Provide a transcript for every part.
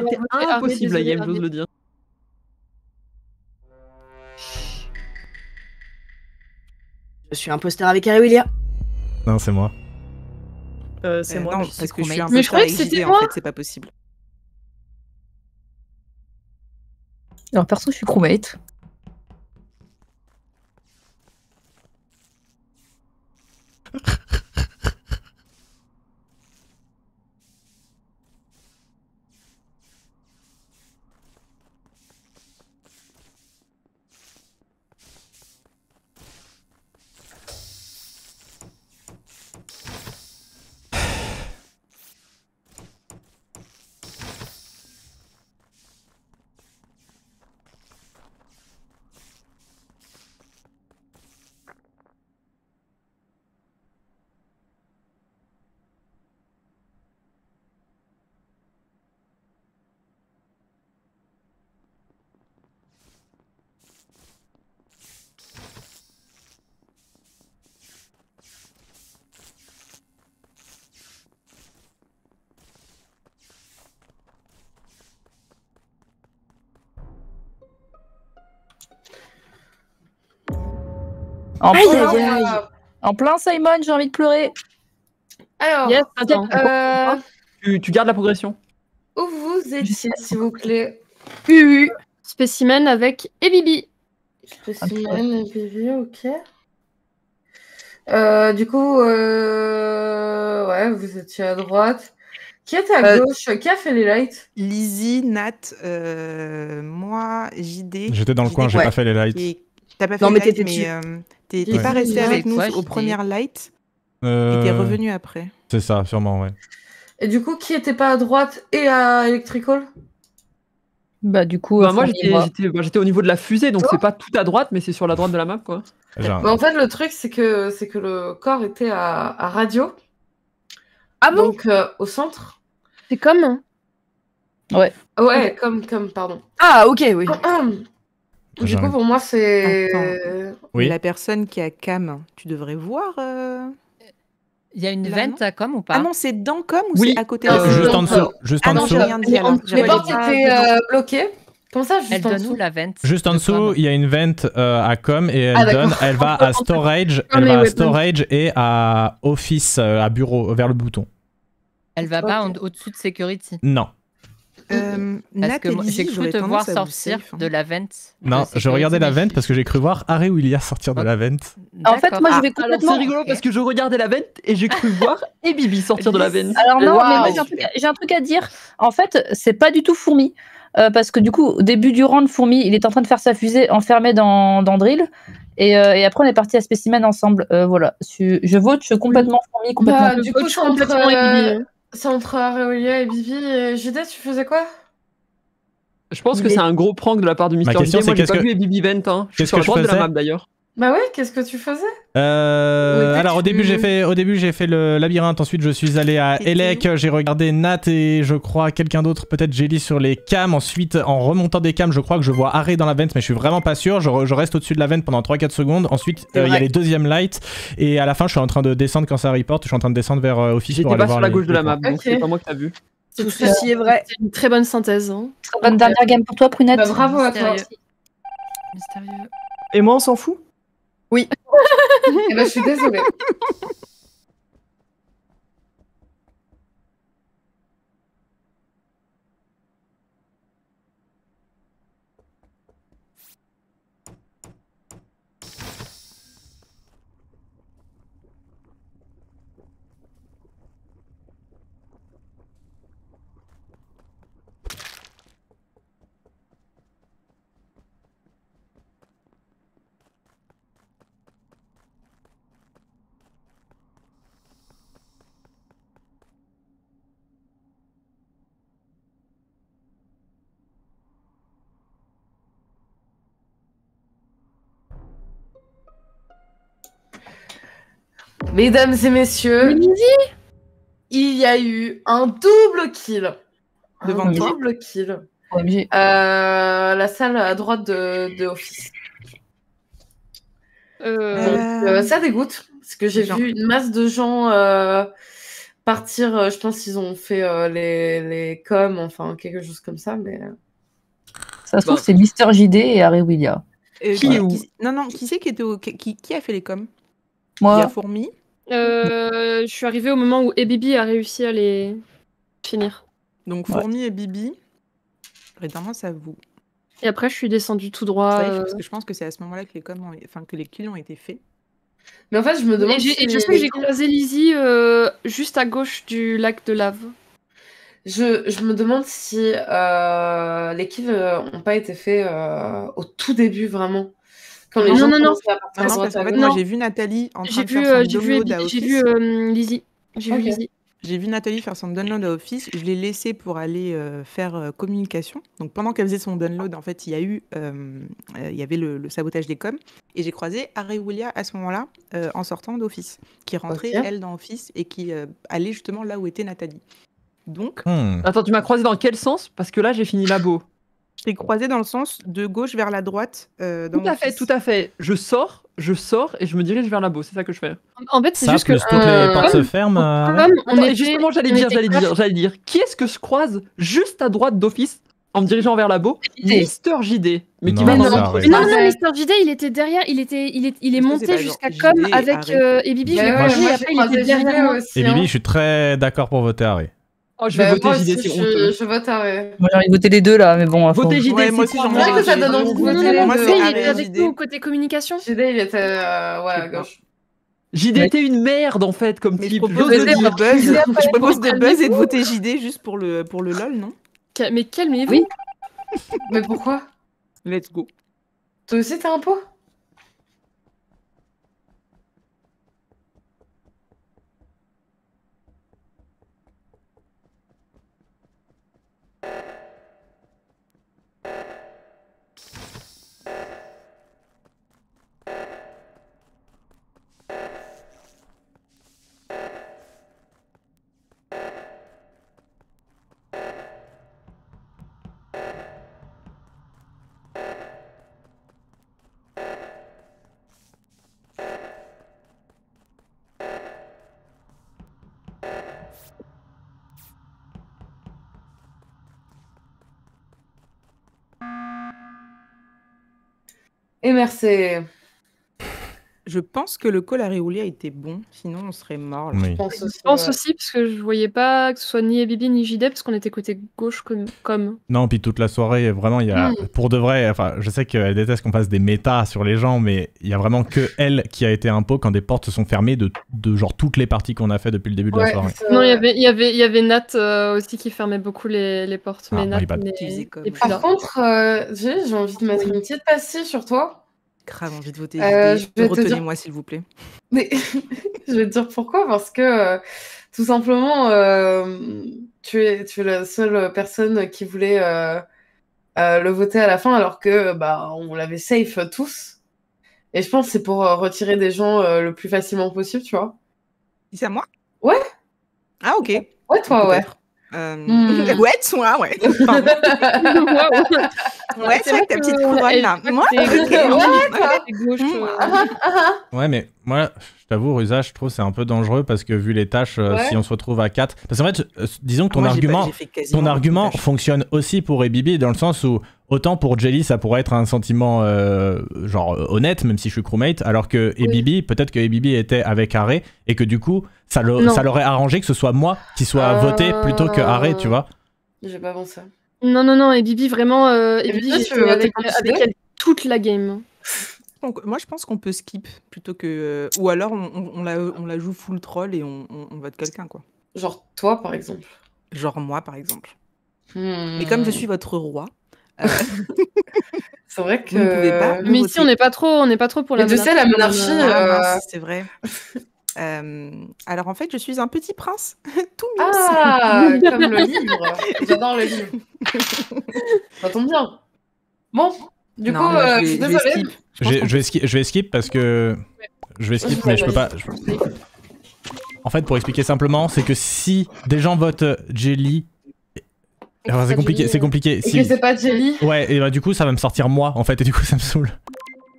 était impossible la game, j'ose le dire. Je suis imposteur avec Arewilia. Non, c'est moi. C'est moi, non, mais parce que je suis crewmate. un peu Mais je croyais que JD, c'était en moi. fait, c'est pas possible. Alors perso, je suis crewmate. En plein Simon, j'ai envie de pleurer. Alors, Yes, tu gardes la progression. où vous étiez, s'il vous plaît? Spécimen avec Ebibi. Spécimen et Bibi, ok. Du coup, ouais, vous étiez à droite. Qui était à gauche? Qui a fait les lights? Lizzie, Nat, moi, JD. J'étais dans le coin, j'ai pas fait les lights. Et t'as pas fait Non, mais les lights, t'étais t'es pas resté avec nous Toi, aux JD. premières lights et t'es revenu après. C'est ça, sûrement, ouais. Et du coup, qui était pas à droite et à Electrical? Bah du coup, Moi, Fourmi, j'étais au niveau de la fusée, donc c'est pas tout à droite, mais c'est sur la droite de la map, quoi. Genre, Bah, en fait, le truc, c'est que le corps était à radio. Ah bon? Donc, au centre. C'est comme. Ouais, comme, pardon. Ah, ok, oui. Du J'arrive. coup, pour moi, c'est... Oui. La personne qui a cam, tu devrais voir. il y a une Là, vente à com ou pas? Ah non, c'est dans com ou Oui. c'est à côté Juste en dessous. Juste Ah en non, dessous. j'ai rien dit alors. Les J'avais portes dit- étaient bloquées. Comme ça, Elle juste en donne dessous. où la vente? Juste en de dessous, com? il y a une vente à com et Ah, d'accord. elle va à storage, Ah, mais ouais, et à office, à bureau, vers le bouton. Elle va pas Ok. au-dessus de security. Non. Parce Nat que et moi, Lizzie, j'ai cru j'aurais te voir tendance à vous sortir safe, hein. de la vente. Non, je regardais la vente parce que j'ai cru voir Arewilia sortir de la vente. En fait, moi, je vais Alors, complètement. c'est rigolo parce que je regardais la vente et j'ai cru voir Ebibi sortir de la vente. Alors non, mais moi, Wow. j'ai un truc à dire. En fait, c'est pas du tout Fourmi. Parce que du coup, au début du round, Fourmi, il est en train de faire sa fusée enfermée dans Drill. Et après, on est parti à Spécimen ensemble. Voilà. Je vote complètement Fourmi, complètement. Bah, du coup, c'est complètement Ebibi. entre Aurélia et Bibi. Et JD, tu faisais quoi? Je pense que c'est un gros prank de la part du Mister question, JD. Moi, c'est j'ai pas qu'est-ce vu Ebibi Vent. Hein. Je suis qu'est-ce sur que la je droite de la faisais map d'ailleurs. Bah ouais, qu'est-ce que tu faisais? Alors au début j'ai fait le labyrinthe, ensuite je suis allé à T'étais Elec, j'ai regardé Nat et je crois quelqu'un d'autre, peut-être Jelly sur les cams, ensuite en remontant des cams je crois que je vois Arrêt dans la vente mais je suis vraiment pas sûr, je reste au-dessus de la vente pendant 3-4 secondes, ensuite il y a les deuxièmes lights et à la fin je suis en train de descendre quand ça reporte, je suis en train de descendre vers Office pour J'étais aller pas voir sur la les- gauche de les la map, points. donc Ok. c'est pas moi que t'as vu. Tout ceci est vrai. C'est une très bonne synthèse. Hein. Très bonne dernière game pour toi, Prunette. Bah, bravo à toi. Mystérieux. Et moi, on s'en fout. Eh ben, je suis désolée. Mesdames et messieurs, il y a eu un double kill. Devant Un toi double kill. OMG. La salle à droite de Office. Donc, ça dégoûte, parce que j'ai Genre. vu une masse de gens partir, je pense qu'ils ont fait les coms, enfin quelque chose comme ça, mais... Ça se trouve, c'est Mister JD et Harry Willia. Non, qui c'est qui était qui a fait les coms? Moi. Il y a Fourmi. Je suis arrivée au moment où Bibi a réussi à les finir. Donc Fourmi et Bibi. Récemment, ça vous. Et après, je suis descendue tout droit. Parce que je pense que c'est à ce moment-là que que les kills ont été faits. Mais en fait, je me demande. Et je sais que j'ai croisé Lizzie juste à gauche du lac de lave. Je me demande si les kills n'ont pas été faits au tout début, vraiment. Quand les gens commençaient à partir à droite à gauche. Moi, j'ai vu Nathalie en train de faire son download à Office. J'ai vu Lizzie. J'ai vu Nathalie faire son download à Office. Je l'ai laissée pour aller faire communication. Donc pendant qu'elle faisait son download, en fait, il y avait le sabotage des coms. Et j'ai croisé Harry Willia à ce moment-là, en sortant d'Office, qui rentrait, elle, dans Office et qui allait justement là où était Nathalie. Donc... Attends, tu m'as croisé dans quel sens? Parce que là, j'ai fini labo. Je t'ai croisé dans le sens de gauche vers la droite. Tout à fait. Je sors et je me dirige vers labo. C'est ça que je fais. En fait, c'est juste que toutes les portes se ferment. Justement, j'allais dire, qui est-ce que je croise juste à droite d'Office en me dirigeant vers labo? Mister JD. Mais qui non, Mister JD, il était derrière, il est monté jusqu'à com avec Bibi. Après, il était derrière moi. Et Bibi, je suis très d'accord pour voter Harry. Oh, je vais voter JD, c'est honteux. Je vote Harry. Moi, j'ai envie de voter les deux là, mais bon. Voter JD, moi aussi, j'ai envie de voter. Ça donne envie de voter. Moi, il était avec nous côté communication. JD, il était à gauche. JD était une merde en fait, comme type. Je propose de buzz et de voter JD juste pour le lol, non? Mais calmez-vous. Oui. Mais pourquoi? Let's go. Toi aussi, t'as un pot? Et merci. Je pense que le call à Réoulia était bon, sinon on serait mort. Oui. Je pense aussi, parce que je voyais pas que ce soit ni Bibi ni JD, parce qu'on était côté gauche comme. Non, puis toute la soirée, vraiment, il y a. Pour de vrai, enfin, je sais qu'elle déteste qu'on fasse des métas sur les gens, mais il y a vraiment que elle qui a été un pot quand des portes se sont fermées de genre toutes les parties qu'on a fait depuis le début de la soirée. Non, il y avait Nat aussi qui fermait beaucoup les portes, mais Nat. Par contre, j'ai envie de mettre une petite pastille sur toi. Grave envie de voter JD. Retenez-moi s'il vous plaît. Mais je vais te dire pourquoi, parce que tout simplement tu es la seule personne qui voulait le voter à la fin, alors que on l'avait safe tous. Et je pense que c'est pour retirer des gens le plus facilement possible, tu vois. C'est à moi? Ouais. Ah ok. Ouais, toi, ouais. Ouais, toi, ouais. Pardon. Ouais, c'est vrai que ta petite couronne là. Moi, ouais, mais moi, je t'avoue, Ruza, je trouve c'est un peu dangereux parce que vu les tâches, si on se retrouve à 4. Parce qu'en fait, disons que ton argument fonctionne aussi pour Ebibi dans le sens où autant pour Jelly, ça pourrait être un sentiment genre honnête, même si je suis crewmate, alors que Ebibi, peut-être que Ebibi était avec Harry et que du coup, ça l'aurait arrangé que ce soit moi qui soit voté plutôt que Harry, tu vois. J'ai pas pensé. Non, et Bibi, vraiment, Bibi, j'étais avec elle toute la game. Donc, moi, je pense qu'on peut skip plutôt que... Ou alors, on la joue full troll et on vote quelqu'un, quoi. Genre toi, par exemple. Genre moi, par exemple. Mais comme je suis votre roi... c'est vrai que... Vous ne pouvez pas mais ici, on n'est pas trop pour la monarchie. Tu sais, la monarchie... c'est vrai. Alors en fait, je suis un petit prince, tout mignon. Ah, comme le livre. J'adore le livre. Ça tombe bien. Bon, du coup, je suis désolée. Je vais skip parce que... Je vais skip, mais je peux pas... En fait, pour expliquer simplement, c'est que si des gens votent Jelly... Alors, c'est compliqué. Et que c'est pas Jelly. Ouais, et du coup, ça va me sortir moi, en fait, et du coup, ça me saoule.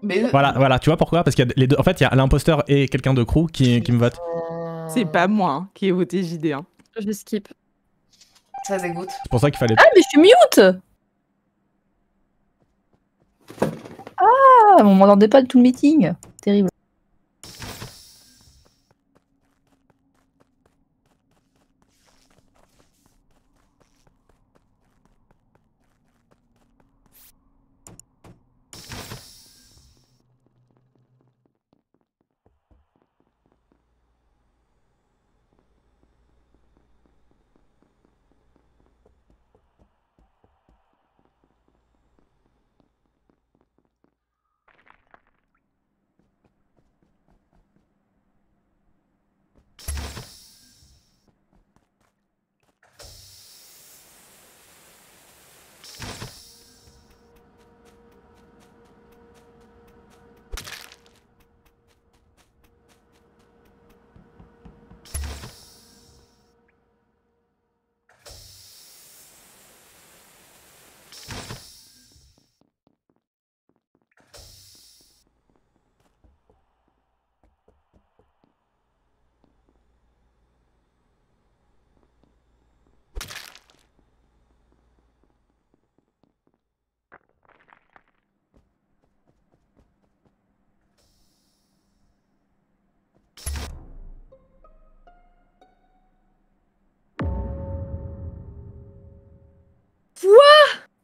Mais... Voilà, tu vois pourquoi? Parce qu'il y a les deux. En fait, il y a l'imposteur et quelqu'un de crew qui me vote. C'est pas moi hein, qui ai voté JD. Hein. Je skip. Ça dégoûte. C'est pour ça qu'il fallait... Ah, mais je suis mute. Ah, on m'entendait pas de tout le meeting. Terrible.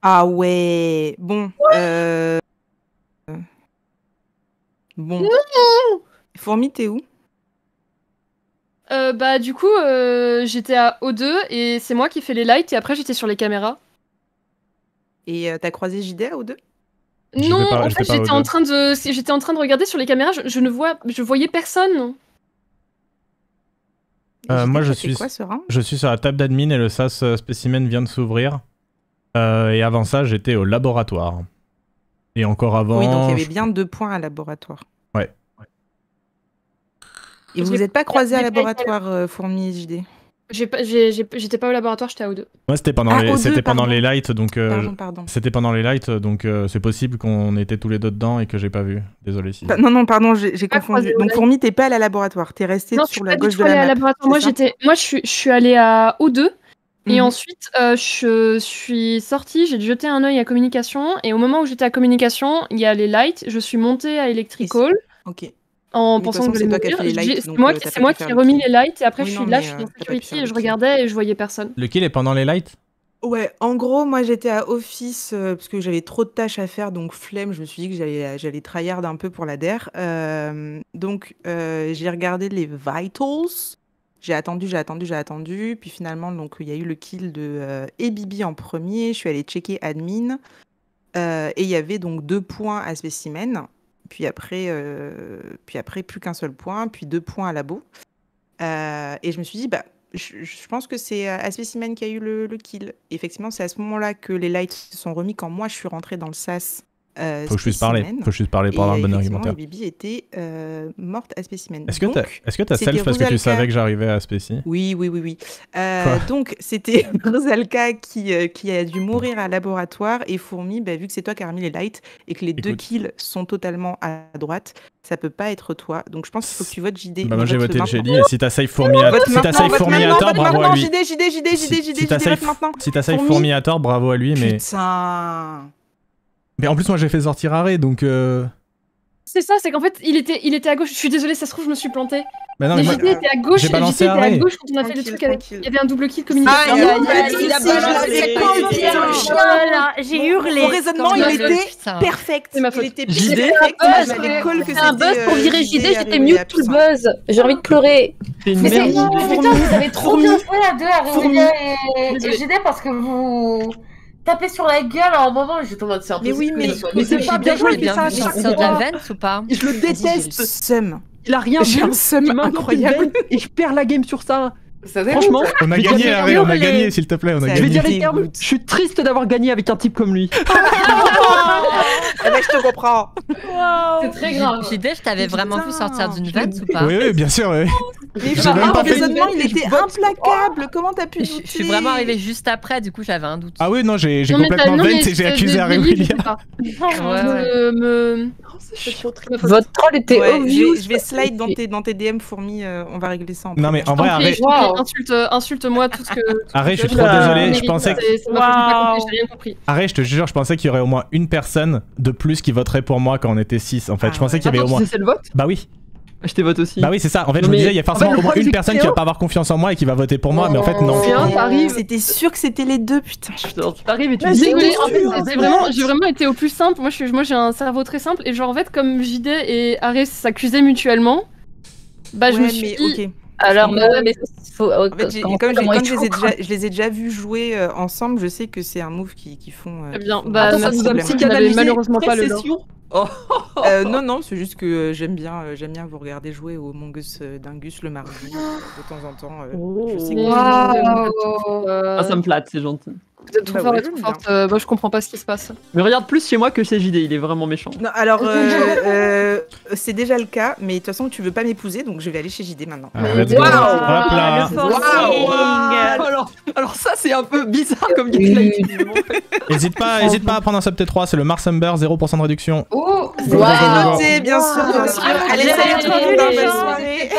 Ah ouais. Bon. Bon. Non. Fourmi, t'es où? Bah du coup, j'étais à O2 et c'est moi qui fais les lights et après j'étais sur les caméras. Et t'as croisé JD à O2? Non, en fait j'étais en train de regarder sur les caméras, je voyais personne. Moi je suis sur la table d'admin et le SAS spécimen vient de s'ouvrir. Et avant ça j'étais au laboratoire. Et encore avant... Oui, donc il y avait bien 2 points à laboratoire. Ouais. Et vous n'êtes pas croisés à laboratoire, Fourmi et JD? J'étais pas au laboratoire, j'étais à O2. Moi c'était pendant les lights, donc pardon. c'était pendant les lights, donc c'est possible qu'on était tous les deux dedans et que j'ai pas vu. Désolé si. Non, pardon, j'ai confondu. Donc Fourmi, t'es pas allé à laboratoire, t'es resté sur la gauche de la map. Laboratoire. Moi je suis allée à O2 et ensuite je suis sortie, j'ai jeté un œil à communication et au moment où j'étais à communication, il y a les lights, je suis montée à Electrical. Ok. En pensant que c'est moi qui ai remis les lights et après je suis là, je suis dans security et je regardais et je voyais personne. Le kill est pendant les lights? Ouais, en gros, moi j'étais à office parce que j'avais trop de tâches à faire, donc flemme, je me suis dit que j'allais tryhard un peu pour la DER. Donc j'ai regardé les vitals, j'ai attendu, puis finalement donc il y a eu le kill de Ebibi en premier, je suis allée checker admin et il y avait donc 2 points à spécimen. Puis après, plus qu'un seul point, puis 2 points à labo. Et je me suis dit, bah, je pense que c'est à Spécimen qui a eu le kill. Et effectivement, c'est à ce moment-là que les lights se sont remis quand moi je suis rentrée dans le SAS. Faut que je puisse parler. Pour avoir un bon argumentaire. Et Bibi était morte à Spécimen. Est-ce que t'as self parce que tu savais que j'arrivais à Spéci? Oui. Donc c'était Rosalka qui a dû mourir à laboratoire et Fourmi, vu que c'est toi qui as remis les lights et que les 2 kills sont totalement à droite, ça peut pas être toi. Donc je pense qu'il faut que tu votes JD. Bah moi j'ai voté JD et si t'as safe Fourmi à tort, bravo à lui. JD, vote maintenant. Si t'as safe Fourmi à tort, bravo à lui. Mais putain. Mais en plus moi j'ai fait sortir Arrêt donc... C'est ça, c'est qu'en fait il était à gauche, je suis désolée, ça se trouve je me suis plantée. Bah non, mais JD était à gauche, j'ai balancé Arrêt. à gauche quand on a fait le truc avec... Il y avait un double kill communication. J'ai hurlé. Son raisonnement il était perfect. C'est ma faute. Il était perfect. C'est un buzz pour virer JD, j'étais mute tout le buzz. J'ai envie de pleurer. Mais putain, vous avez trop bien joué à 2 à Réveilla et JD parce que vous... taper sur la gueule à un moment, j'étais en mode c'est un peu... Mais oui, mais c'est pas bien joué, il fait ça à chaque fois. de la Vence ou pas? Je le déteste. Seum. Il a rien J'ai un seum incroyable. Et je perds la game sur ça. Franchement, on a gagné, Arrêt, on a gagné, s'il te plaît, on a gagné. Je vais dire les termes, je suis triste d'avoir gagné avec un type comme lui. Je te comprends. C'est très grave. JD, je t'avais vraiment vu sortir d'une Vence ou pas? Oui, bien sûr, oui. Mais J'ai même pas le fait raisonnement, il était implacable. Comment t'as pu Je douter? suis vraiment arrivé juste après, du coup j'avais un doute. Ah oui, non, j'ai Non, mais complètement non, mais vent et j'ai accusé dès Harry le début, William. je sais pas. Me- Votre troll était Ouais, obvious. je vais slide dans tes DM, fourmi. On va régler ça. Non, mais en vrai, Harry, insulte-moi tout ce que. Harry, je suis trop désolé. Je Mérite, pensais que. c'est ma faute, j'ai pas compris, j'ai rien compris. Harry, je te jure, je pensais qu'il y aurait au moins une personne de plus qui voterait pour moi quand on était 6. En fait, je pensais qu'il y avait au moins. C'est le vote? Bah oui. Je te vote aussi. Bah oui, c'est ça. En fait, Non, je me mais- disais, il y a forcément en fait, le au moins problème, une c'est que personne qui va pas avoir confiance en moi et qui va voter pour moi, mais en fait, non. C'était sûr que c'était les deux, putain. T'arrives et tu Mais dis. désolé, en fait, j'ai vraiment été au plus simple. Moi, j'ai un cerveau très simple. Et genre, en fait, comme JD et Ares s'accusaient mutuellement, bah, je me suis dit. Ok. Alors, mais faut. En fait, comme je les ai déjà vus jouer ensemble, je sais que c'est un move qui font. Eh bien, qui font bah, pas merci, de problème. vous n'avez malheureusement pas le lore. Non, c'est juste que j'aime bien vous regarder jouer au Mongus d'Ingus le mardi de temps en temps. Je sais que Ah, ça me flatte, c'est gentil. Vous êtes trop fort et trop forte. Moi, je comprends pas ce qui se passe. Mais regarde plus chez moi que chez JD, il est vraiment méchant. Non, alors, c'est déjà le cas, mais de toute façon, tu veux pas m'épouser, donc je vais aller chez JD maintenant. Let's go. Hop là. Alors ça, c'est un peu bizarre comme gameplay. Hésite pas à prendre un sub T3, c'est le Mars Umber, 0% de réduction. Oh, Go, go, go, go, go. Noté, bien sûr, bien sûr. Allez, salut tout le monde, bonne soirée.